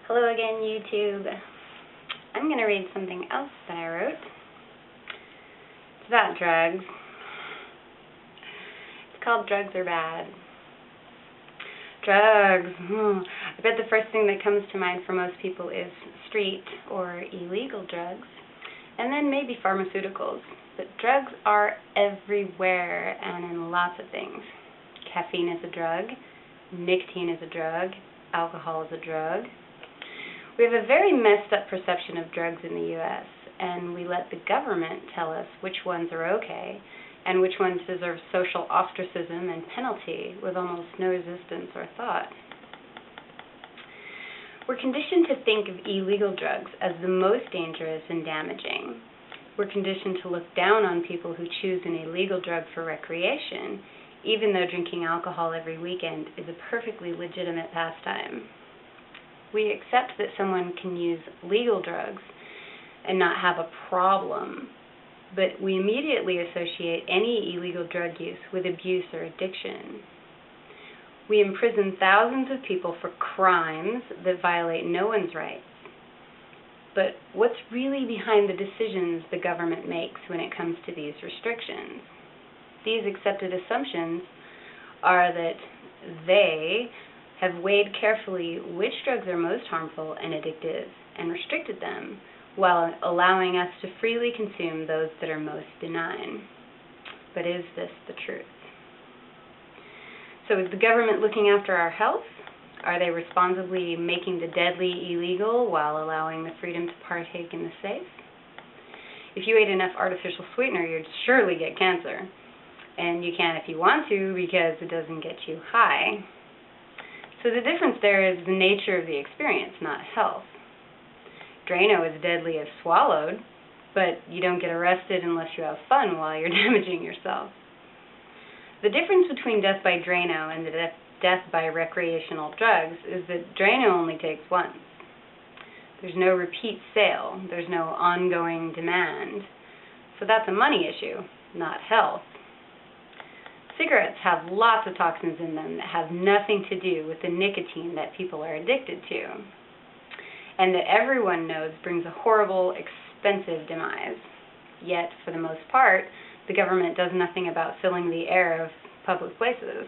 Hello again, YouTube. I'm going to read something else that I wrote. It's about drugs. It's called Drugs Are Bad. Drugs. I bet the first thing that comes to mind for most people is street or illegal drugs, and then maybe pharmaceuticals. But drugs are everywhere and in lots of things. Caffeine is a drug. Nicotine is a drug. Alcohol is a drug. We have a very messed up perception of drugs in the U.S., and we let the government tell us which ones are okay and which ones deserve social ostracism and penalty with almost no resistance or thought. We're conditioned to think of illegal drugs as the most dangerous and damaging. We're conditioned to look down on people who choose an illegal drug for recreation, even though drinking alcohol every weekend is a perfectly legitimate pastime. We accept that someone can use legal drugs and not have a problem, but we immediately associate any illegal drug use with abuse or addiction. We imprison thousands of people for crimes that violate no one's rights. But what's really behind the decisions the government makes when it comes to these restrictions? These accepted assumptions are that they have weighed carefully which drugs are most harmful and addictive and restricted them, while allowing us to freely consume those that are most benign. But is this the truth? So is the government looking after our health? Are they responsibly making the deadly illegal while allowing the freedom to partake in the safe? If you ate enough artificial sweetener, you'd surely get cancer. And you can if you want to, because it doesn't get you high. So the difference there is the nature of the experience, not health. Drano is deadly if swallowed, but you don't get arrested unless you have fun while you're damaging yourself. The difference between death by Drano and the death by recreational drugs is that Drano only takes once. There's no repeat sale. There's no ongoing demand. So that's a money issue, not health. Cigarettes have lots of toxins in them that have nothing to do with the nicotine that people are addicted to, and that everyone knows brings a horrible, expensive demise. Yet, for the most part, the government does nothing about filling the air of public places.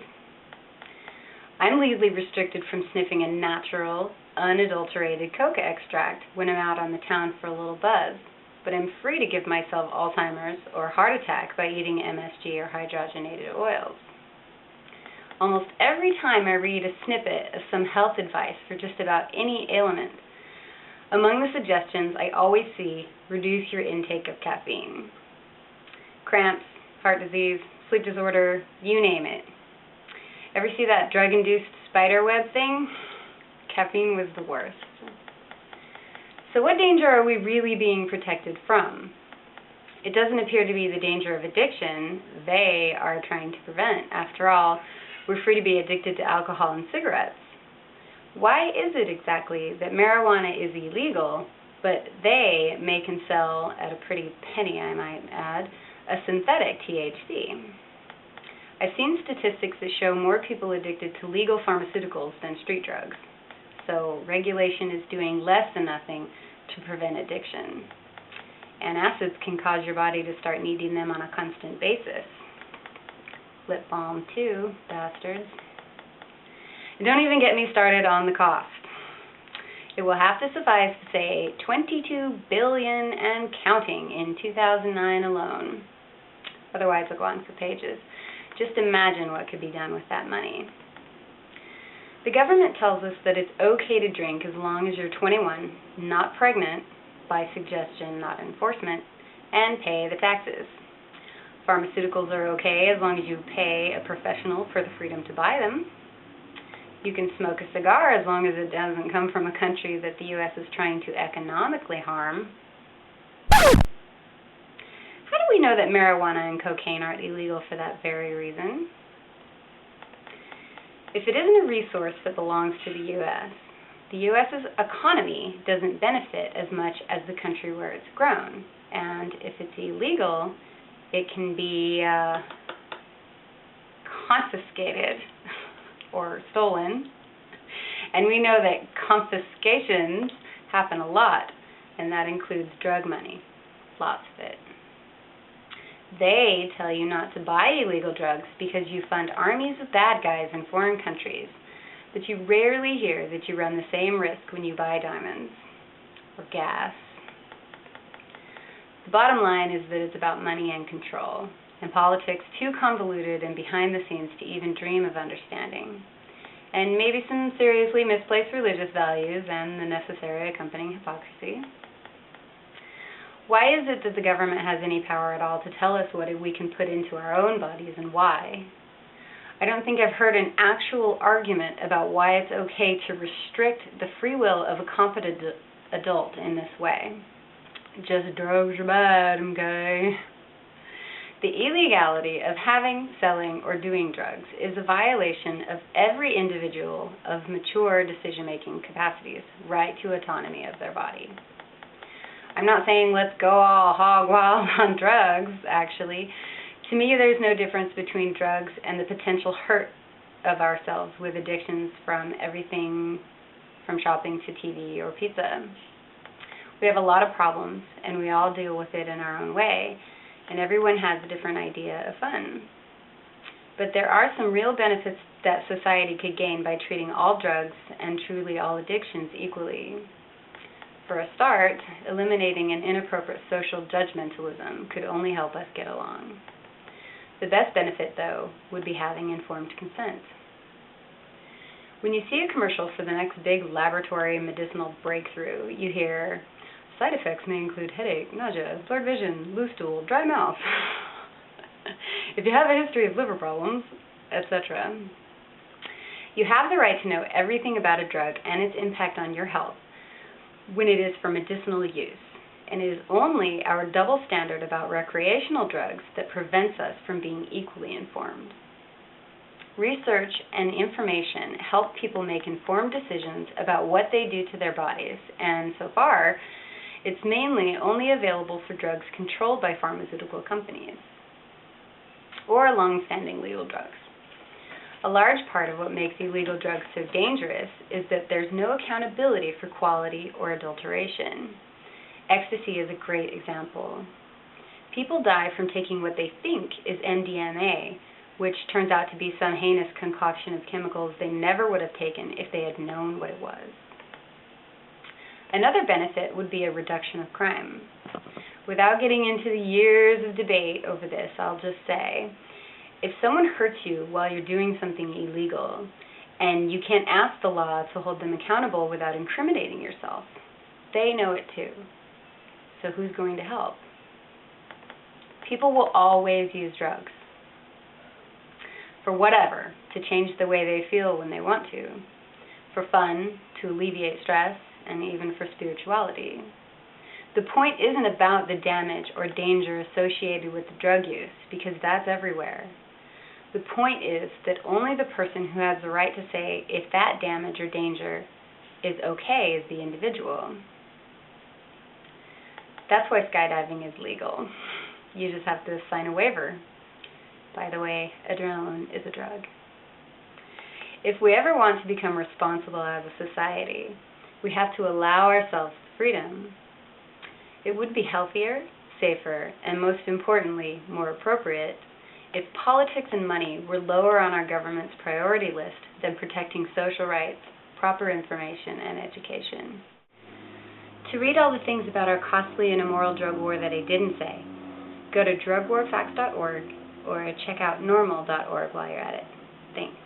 I'm legally restricted from sniffing a natural, unadulterated coca extract when I'm out on the town for a little buzz, but I'm free to give myself Alzheimer's or heart attack by eating MSG or hydrogenated oils. Almost every time I read a snippet of some health advice for just about any ailment, among the suggestions I always see, reduce your intake of caffeine. Cramps, heart disease, sleep disorder, you name it. Ever see that drug-induced spider web thing? Caffeine was the worst. So what danger are we really being protected from? It doesn't appear to be the danger of addiction they are trying to prevent. After all, we're free to be addicted to alcohol and cigarettes. Why is it exactly that marijuana is illegal, but they make and sell, at a pretty penny I might add, a synthetic THC? I've seen statistics that show more people addicted to legal pharmaceuticals than street drugs. So regulation is doing less than nothing to prevent addiction. And acids can cause your body to start needing them on a constant basis. Lip balm too, bastards. And don't even get me started on the cost. It will have to suffice to say $22 billion and counting in 2009 alone. Otherwise it'll go on for pages. Just imagine what could be done with that money. The government tells us that it's okay to drink as long as you're 21, not pregnant, by suggestion, not enforcement, and pay the taxes. Pharmaceuticals are okay as long as you pay a professional for the freedom to buy them. You can smoke a cigar as long as it doesn't come from a country that the U.S. is trying to economically harm. How do we know that marijuana and cocaine aren't illegal for that very reason? If it isn't a resource that belongs to the U.S.'s economy doesn't benefit as much as the country where it's grown. And if it's illegal, it can be confiscated or stolen And we know that confiscations happen a lot, and that includes drug money. Lots of it. They tell you not to buy illegal drugs because you fund armies of bad guys in foreign countries, but you rarely hear that you run the same risk when you buy diamonds or gas. The bottom line is that it's about money and control, and politics too convoluted and behind the scenes to even dream of understanding, and maybe some seriously misplaced religious values and the necessary accompanying hypocrisy. Why is it that the government has any power at all to tell us what we can put into our own bodies and why? I don't think I've heard an actual argument about why it's okay to restrict the free will of a competent adult in this way. Just drugs are bad, okay? The illegality of having, selling, or doing drugs is a violation of every individual of mature decision-making capacities' right to autonomy of their body. I'm not saying let's go all hog wild on drugs, actually. To me, there's no difference between drugs and the potential hurt of ourselves with addictions from everything from shopping to TV or pizza. We have a lot of problems, and we all deal with it in our own way, and everyone has a different idea of fun. But there are some real benefits that society could gain by treating all drugs and truly all addictions equally. For a start, eliminating an inappropriate social judgmentalism could only help us get along. The best benefit, though, would be having informed consent. When you see a commercial for the next big laboratory medicinal breakthrough, you hear, side effects may include headache, nausea, blurred vision, loose stool, dry mouth. If you have a history of liver problems, etc. You have the right to know everything about a drug and its impact on your health when it is for medicinal use, and it is only our double standard about recreational drugs that prevents us from being equally informed. Research and information help people make informed decisions about what they do to their bodies, and so far, it's mainly only available for drugs controlled by pharmaceutical companies or long-standing legal drugs. A large part of what makes illegal drugs so dangerous is that there's no accountability for quality or adulteration. Ecstasy is a great example. People die from taking what they think is MDMA, which turns out to be some heinous concoction of chemicals they never would have taken if they had known what it was. Another benefit would be a reduction of crime. Without getting into the years of debate over this, I'll just say, if someone hurts you while you're doing something illegal, and you can't ask the law to hold them accountable without incriminating yourself, they know it too. So who's going to help? People will always use drugs. For whatever, to change the way they feel when they want to. For fun, to alleviate stress, and even for spirituality. The point isn't about the damage or danger associated with the drug use, because that's everywhere. The point is that only the person who has the right to say if that damage or danger is okay is the individual. That's why skydiving is legal. You just have to sign a waiver. By the way, adrenaline is a drug. If we ever want to become responsible as a society, we have to allow ourselves freedom. It would be healthier, safer, and most importantly, more appropriate if politics and money were lower on our government's priority list than protecting social rights, proper information, and education. To read all the things about our costly and immoral drug war that I didn't say, go to drugwarfacts.org or check out normal.org while you're at it. Thanks.